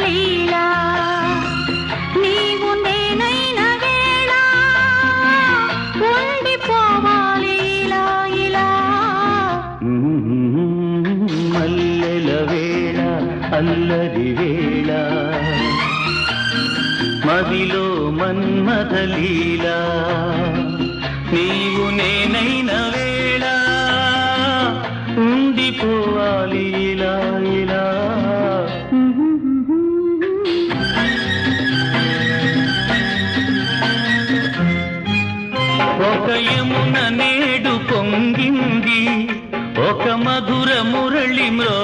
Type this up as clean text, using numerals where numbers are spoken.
లీలా నీవు నేనైన వేళ ఉండిపోవాలి ఇలా ఇలా మల్లెల వేళ అల్లరి వేళ మదిలో మన్మథ లీలా నీవు నేనైన వేళ ఉండిపోవాలి ఇలా ఇలా ఒక యమున నేడు పొంగింది ఒక మధుర మురళి మ్రో